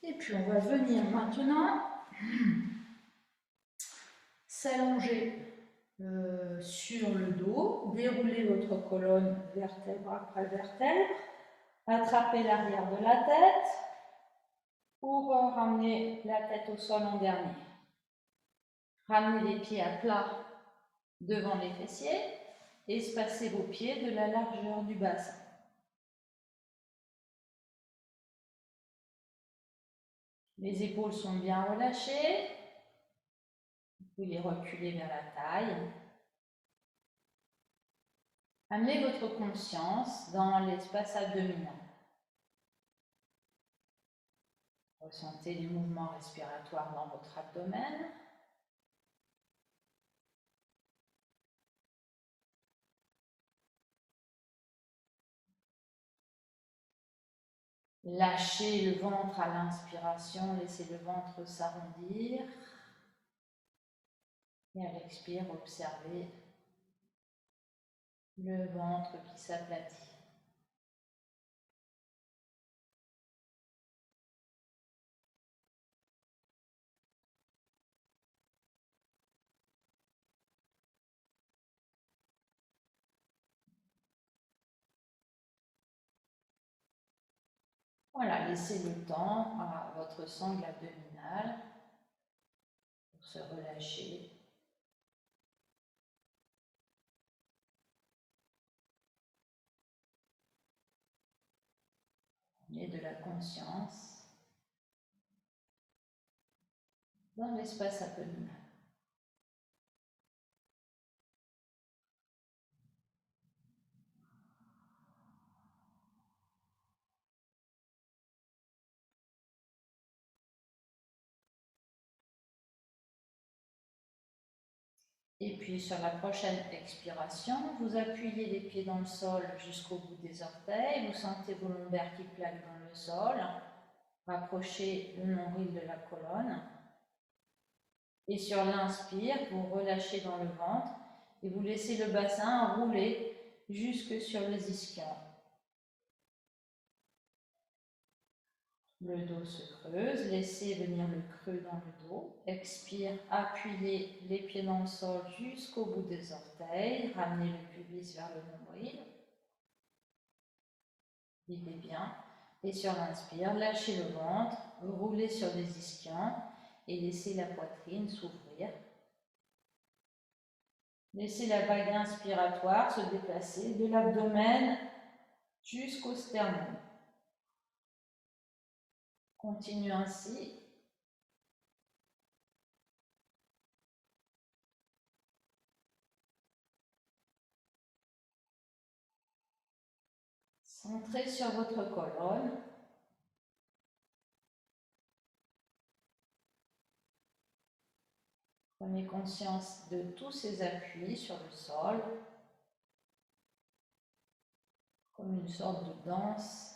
Et puis on va venir maintenant s'allonger sur le dos, dérouler votre colonne vertèbre après vertèbre, attraper l'arrière de la tête pour ramener la tête au sol en dernier. Ramenez les pieds à plat devant les fessiers, espacez vos pieds de la largeur du bassin. Les épaules sont bien relâchées. Vous pouvez reculer vers la taille. Amenez votre conscience dans l'espace abdominal. Ressentez les mouvements respiratoires dans votre abdomen. Lâchez le ventre à l'inspiration, laissez le ventre s'arrondir. Et à l'expire, observez le ventre qui s'aplatit. Voilà, laissez le temps à votre sangle abdominale pour se relâcher. Et de la conscience dans l'espace abdominal. Et puis sur la prochaine expiration, vous appuyez les pieds dans le sol jusqu'au bout des orteils, vous sentez vos lombaires qui plaquent dans le sol, rapprochez le nombril de la colonne. Et sur l'inspire, vous relâchez dans le ventre et vous laissez le bassin rouler jusque sur les ischions. Le dos se creuse, laissez venir le creux dans le dos. Expire, appuyez les pieds dans le sol jusqu'au bout des orteils. Ramenez le pubis vers le nombril. Vivez bien. Et sur l'inspire, lâchez le ventre, roulez sur les ischions et laissez la poitrine s'ouvrir. Laissez la vague inspiratoire se déplacer de l'abdomen jusqu'au sternum. Continue ainsi. Centrez sur votre colonne. Prenez conscience de tous ces appuis sur le sol, comme une sorte de danse,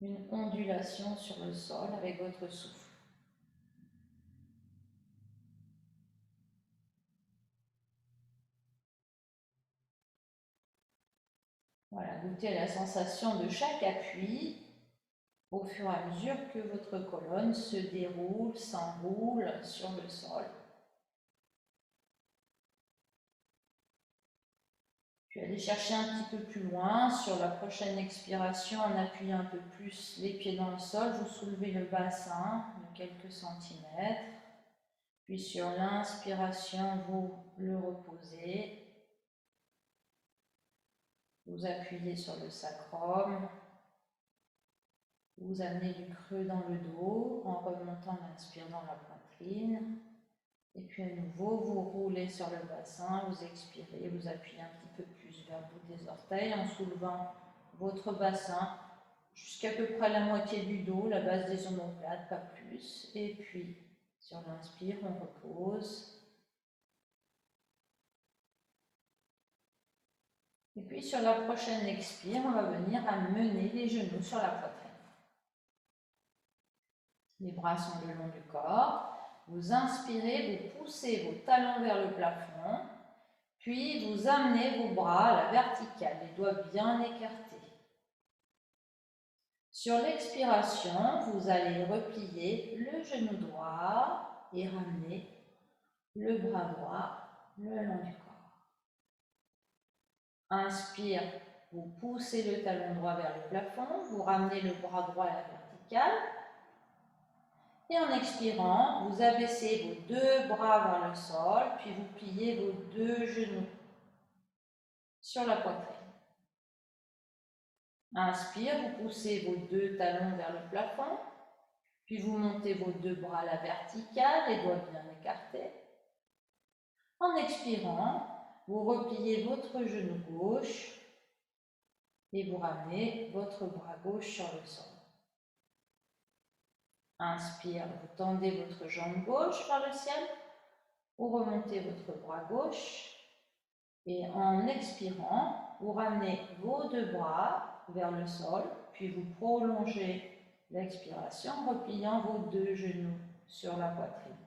une ondulation sur le sol avec votre souffle. Voilà, goûtez à la sensation de chaque appui au fur et à mesure que votre colonne se déroule, s'enroule sur le sol. Puis allez chercher un petit peu plus loin. Sur la prochaine expiration, en appuyant un peu plus les pieds dans le sol, vous soulevez le bassin de quelques centimètres. Puis sur l'inspiration, vous le reposez. Vous appuyez sur le sacrum. Vous amenez du creux dans le dos en remontant l'inspire dans la poitrine. Et puis à nouveau, vous roulez sur le bassin, vous expirez, vous appuyez un petit peu plus vers le bout des orteils en soulevant votre bassin jusqu'à peu près la moitié du dos, la base des omoplates, pas plus. Et puis sur l'inspire, on repose. Et puis sur la prochaine expire, on va venir amener les genoux sur la poitrine. Les bras sont le long du corps. Vous inspirez, vous poussez vos talons vers le plafond, puis vous amenez vos bras à la verticale, les doigts bien écartés. Sur l'expiration, vous allez replier le genou droit et ramener le bras droit le long du corps. Inspire, vous poussez le talon droit vers le plafond, vous ramenez le bras droit à la verticale. Et en expirant, vous abaissez vos deux bras vers le sol, puis vous pliez vos deux genoux sur la poitrine. Inspire, vous poussez vos deux talons vers le plafond, puis vous montez vos deux bras à la verticale, les doigts bien écartés. En expirant, vous repliez votre genou gauche et vous ramenez votre bras gauche sur le sol. Inspire, vous tendez votre jambe gauche vers le ciel, vous remontez votre bras gauche et en expirant, vous ramenez vos deux bras vers le sol, puis vous prolongez l'expiration en repliant vos deux genoux sur la poitrine.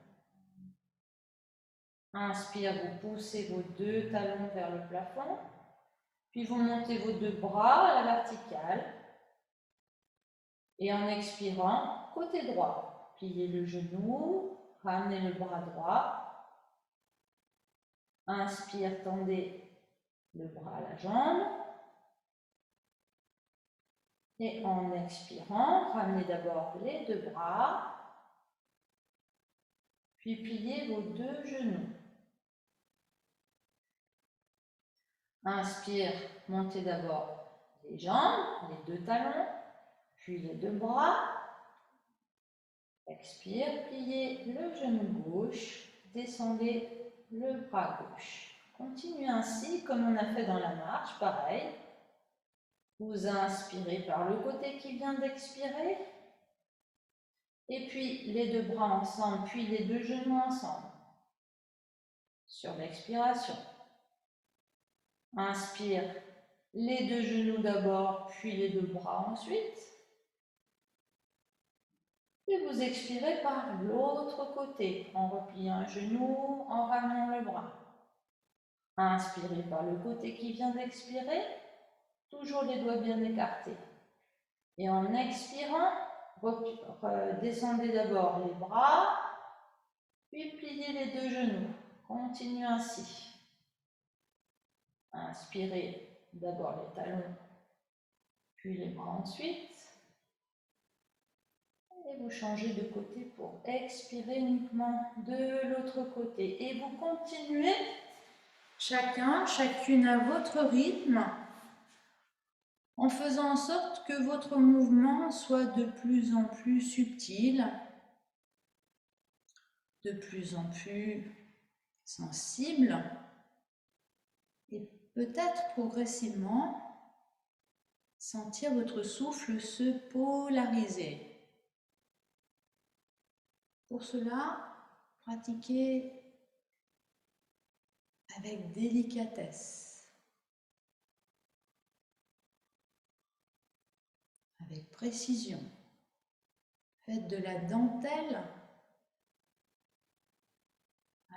Inspire, vous poussez vos deux talons vers le plafond, puis vous montez vos deux bras à la verticale. Et en expirant, côté droit, pliez le genou, ramenez le bras droit. Inspire, tendez le bras à la jambe. Et en expirant, ramenez d'abord les deux bras, puis pliez vos deux genoux. Inspire, montez d'abord les jambes, les deux talons, puis les deux bras. Expire, pliez le genou gauche, descendez le bras gauche. Continuez ainsi comme on a fait dans la marche, pareil. Vous inspirez par le côté qui vient d'expirer. Et puis les deux bras ensemble, puis les deux genoux ensemble. Sur l'expiration. Inspire, les deux genoux d'abord, puis les deux bras ensuite. Et vous expirez par l'autre côté, en repliant un genou, en ramenant le bras. Inspirez par le côté qui vient d'expirer, toujours les doigts bien écartés. Et en expirant, descendez d'abord les bras, puis pliez les deux genoux. Continuez ainsi. Inspirez d'abord les talons, puis les bras ensuite. Et vous changez de côté pour expirer uniquement de l'autre côté. Et vous continuez, chacune à votre rythme, en faisant en sorte que votre mouvement soit de plus en plus subtil, de plus en plus sensible, et peut-être progressivement sentir votre souffle se polariser. Pour cela, pratiquez avec délicatesse, avec précision. Faites de la dentelle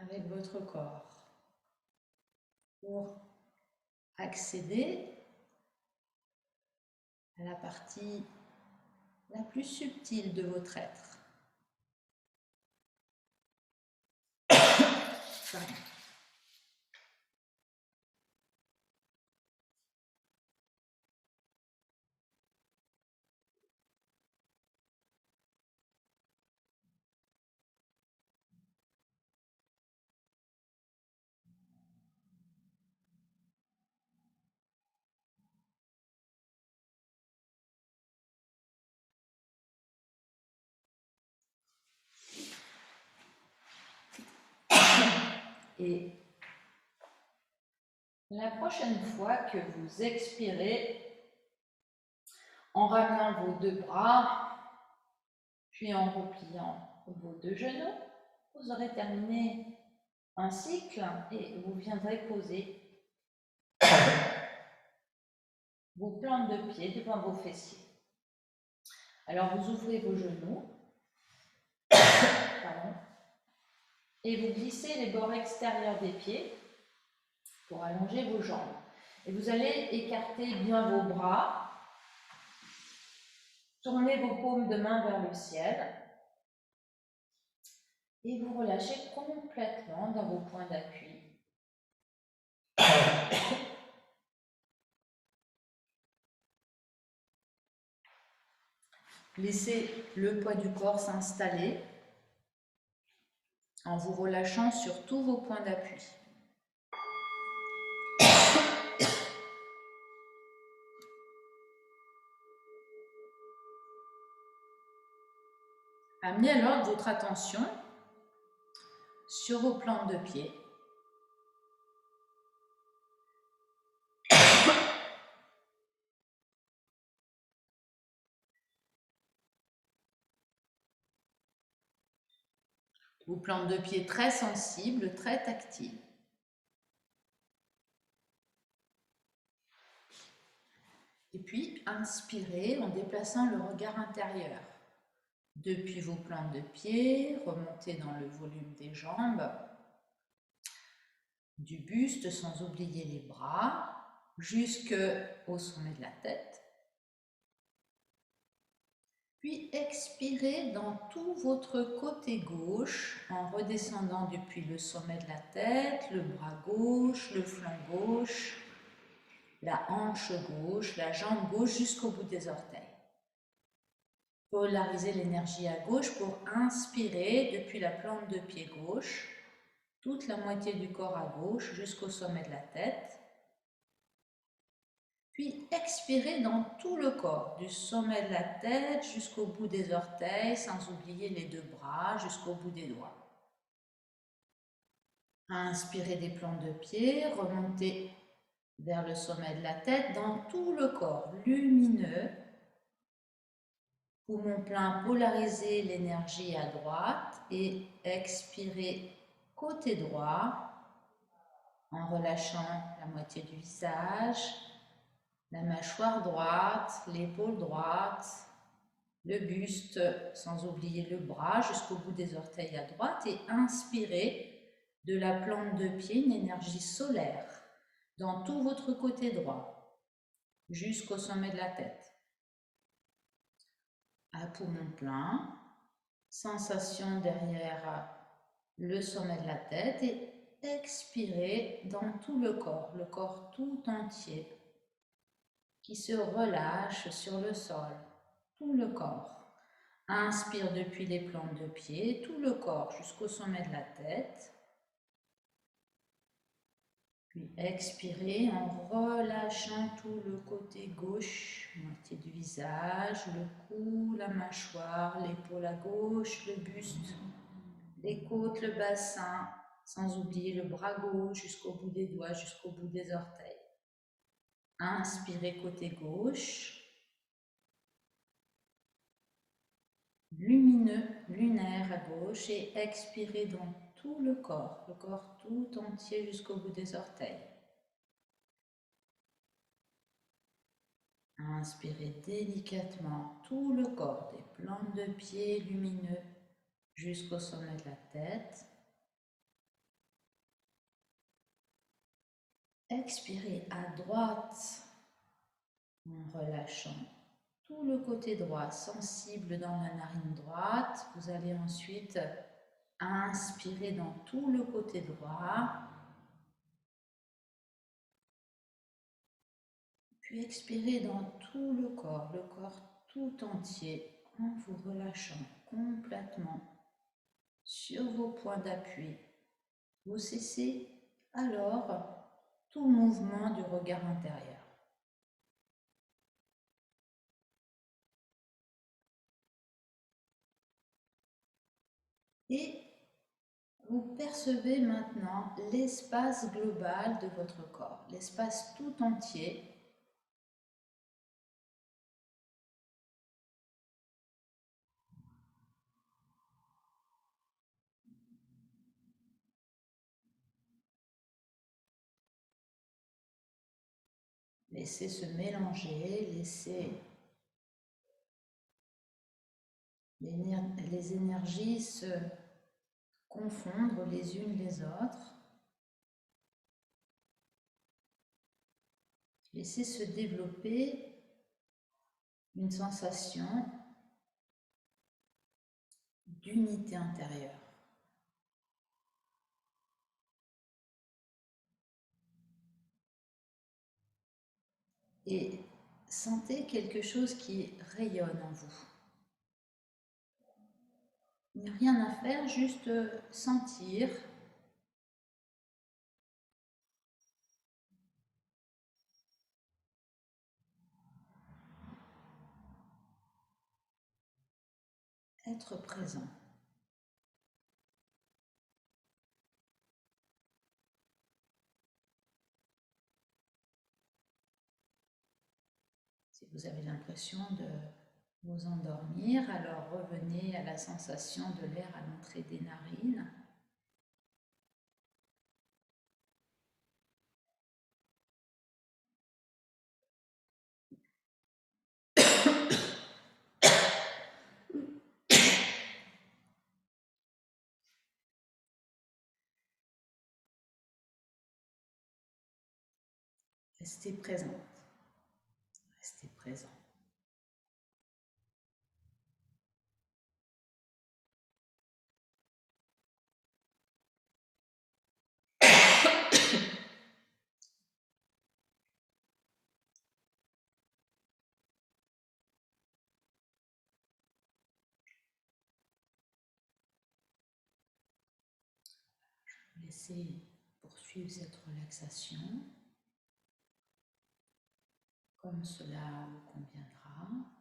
avec votre corps pour accéder à la partie la plus subtile de votre être. Pardon. Et la prochaine fois que vous expirez, en ramenant vos deux bras, puis en repliant vos deux genoux, vous aurez terminé un cycle et vous viendrez poser vos plantes de pied devant vos fessiers. Alors vous ouvrez vos genoux, et vous glissez les bords extérieurs des pieds pour allonger vos jambes. Et vous allez écarter bien vos bras, tournez vos paumes de main vers le ciel et vous relâchez complètement dans vos points d'appui. Laissez le poids du corps s'installer en vous relâchant sur tous vos points d'appui. Amenez alors votre attention sur vos plantes de pied. Vos plantes de pied très sensibles, très tactiles. Et puis, inspirez en déplaçant le regard intérieur. Depuis vos plantes de pied, remontez dans le volume des jambes, du buste sans oublier les bras, jusqu'au sommet de la tête. Puis expirez dans tout votre côté gauche en redescendant depuis le sommet de la tête, le bras gauche, le flanc gauche, la hanche gauche, la jambe gauche jusqu'au bout des orteils. Polarisez l'énergie à gauche pour inspirer depuis la plante de pied gauche, toute la moitié du corps à gauche jusqu'au sommet de la tête. Puis expirez dans tout le corps, du sommet de la tête jusqu'au bout des orteils, sans oublier les deux bras jusqu'au bout des doigts. Inspirez des plantes de pied, remontez vers le sommet de la tête dans tout le corps lumineux. Poumon plein, polarisez l'énergie à droite et expirez côté droit en relâchant la moitié du visage, la mâchoire droite, l'épaule droite, le buste, sans oublier le bras jusqu'au bout des orteils à droite, et inspirez de la plante de pied une énergie solaire dans tout votre côté droit, jusqu'au sommet de la tête. À poumon plein, sensation derrière le sommet de la tête, et expirez dans tout le corps tout entier qui se relâche sur le sol, tout le corps. Inspire depuis les plantes de pied, tout le corps jusqu'au sommet de la tête. Puis expirez en relâchant tout le côté gauche, moitié du visage, le cou, la mâchoire, l'épaule à gauche, le buste, les côtes, le bassin, sans oublier le bras gauche jusqu'au bout des doigts, jusqu'au bout des orteils. Inspirez côté gauche. Lumineux, lunaire à gauche, et expirez dans tout le corps tout entier jusqu'au bout des orteils. Inspirez délicatement tout le corps, des plantes de pied lumineux jusqu'au sommet de la tête. Expirez à droite en relâchant tout le côté droit, sensible dans la narine droite. Vous allez ensuite inspirer dans tout le côté droit. Puis expirez dans tout le corps tout entier, en vous relâchant complètement sur vos points d'appui. Vous cessez alors tout mouvement du regard intérieur. Et vous percevez maintenant l'espace global de votre corps, l'espace tout entier. Laissez se mélanger, laissez les énergies se confondre les unes les autres. Laissez se développer une sensation d'unité intérieure. Et sentez quelque chose qui rayonne en vous. Il n'y a rien à faire, juste sentir. Être présent. Si vous avez l'impression de vous endormir, alors revenez à la sensation de l'air à l'entrée des narines. Restez présente. Restez présent. Laissez poursuivre cette relaxation comme cela vous conviendra.